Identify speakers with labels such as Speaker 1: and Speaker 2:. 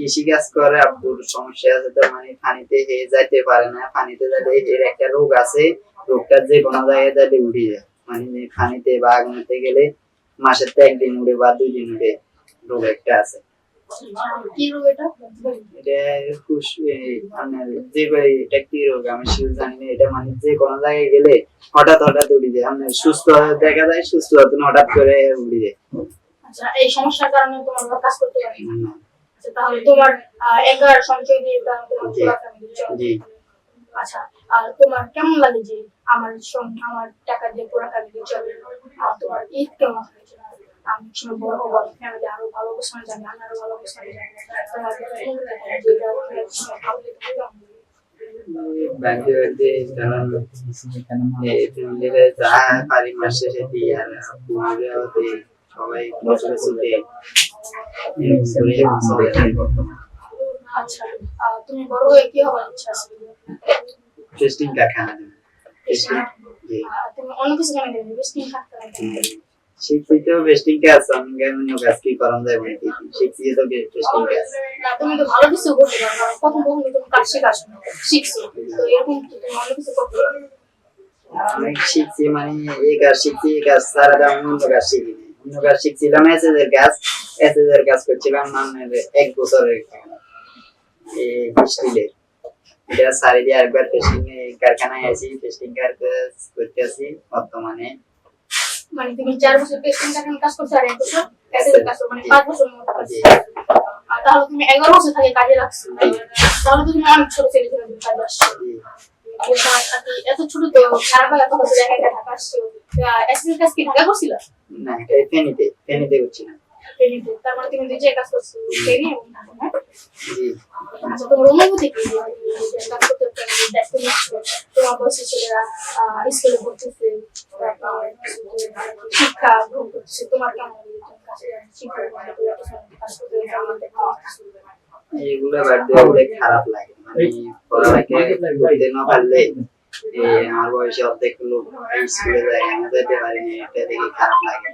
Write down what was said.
Speaker 1: কৃষি কাজ করে, আব্বুর সমস্যা আছে, তো মানে পানিতে যাইতে পারে না। পানিতে যাইলে এর একটা রোগ আছে, রোগটা যে কোনো জায়গায় যাইলে উঠে যায়, মানে পানিতে বা আগুনেতে গেলে মাসের তো একদিন উঠে বা 2 দিন উঠে, রোগ একটা আছে।
Speaker 2: কি রোগ এটা?
Speaker 1: এটা এটা কি রোগ আমি শিওর জানি না। এটা মানে যে কোনো জায়গায় গেলে হঠাৎ হঠাৎ উঠে যায়, আপনার সুস্থ দেখা যায়, সুস্থ হতেন হঠাৎ করে উঠে যায়।
Speaker 2: আচ্ছা, এই সমস্যার কারণে তোমার কাজ করতে পারি না। আচ্ছা, তাহলে তোমার একার সঞ্চয় দিয়ে তোমার পুরো ফ্যামিলি চলে।
Speaker 1: জি।
Speaker 2: আচ্ছা, আর তোমার কেমন লাগে যে আমার আমার টাকা দিয়ে পুরো ফ্যামিলি চলে? আর তোমার ঈদ কেমন হয়েছে? আমি সময় বড় হবো, ফ্যামিলি আরো ভালো অবস্থানে যাবে, আমি আরো ভালো অবস্থানে যাবো। তোমার
Speaker 1: ব্যাংকে যে কারণ ফ্যামিলিতে যা পারি মাস শেষে দিই, আর সবাই বছর ছুটে
Speaker 2: আচ্ছা, তুমি বড় হয়ে কি হবার ইচ্ছা আছে?
Speaker 1: টেস্টিং কারখানা জি।
Speaker 2: তুমি অন্য কিছু কেন দেবে? টেস্টিং কারখানা
Speaker 1: শিখছি তো বেস্টিং কাজ, আমি অন্য কাজ কি করান যায় বলে শিখছি তো টেস্টিং কাজ।
Speaker 2: না, তুমি তো ভালো কিছু করতে পারো, কারণ প্রথম তুমি কাজ শিখছো, তো এরকম তুমি অন্য কিছু করতে পারো।
Speaker 1: আমি শিখছি মানে এই কাজ শিখছি, এই কাজ ছাড়া আমি অন্য কাজ শিখিনি। অন্য কাজ শিখছিলাম এসএসের কাজ করছিলাম মানে 1 বছরের স্টিলের। এটা সারি দিয়ে একবার টেস্টিং কারখানায় আছি, টেস্টিং কাজ করতেছি বর্তমানে।
Speaker 2: মানে তুমি 4 বছর টেস্টিং কারখানায় কাজ করছো, আর 1 বছর এসএসের কাজ করছো, মানে 5 বছর মতো কাজ। আর তাহলে তুমি 11 বছর থেকে কাজে লাগছো, তাহলে তুমি অনেক ছোট ছেলে ছিল তুমি কাজে আসছো। এত ছোট তো খারাপ এত বছর একা একা ঢাকা আসছো। এসএসের কাজ কি ঢাকা করছিল?
Speaker 1: না, ফেনীতে করছিলাম।
Speaker 2: ফেনীতে, তার মানে তুমি দুই জায়গায় কাজ করছো, ফেনী এবং ঢাকা, না?
Speaker 1: জি।
Speaker 2: আচ্ছা, তোমার অনুভূতি কি কাজ করতে দায়িত্ব নিচ্ছ? তোমার বয়সী ছেলেরা স্কুলে পড়তেছে, শিক্ষা গ্রহণ করতেছে, তোমার কেমন
Speaker 1: এগুলো বাদ দিয়ে অনেক খারাপ লাগে, মানে পড়ালেখা করতে না পারলে আমার বয়সে অর্ধেক লোক স্কুলে যায়, আমি যেতে পারিনি, এটা দেখে খারাপ লাগে।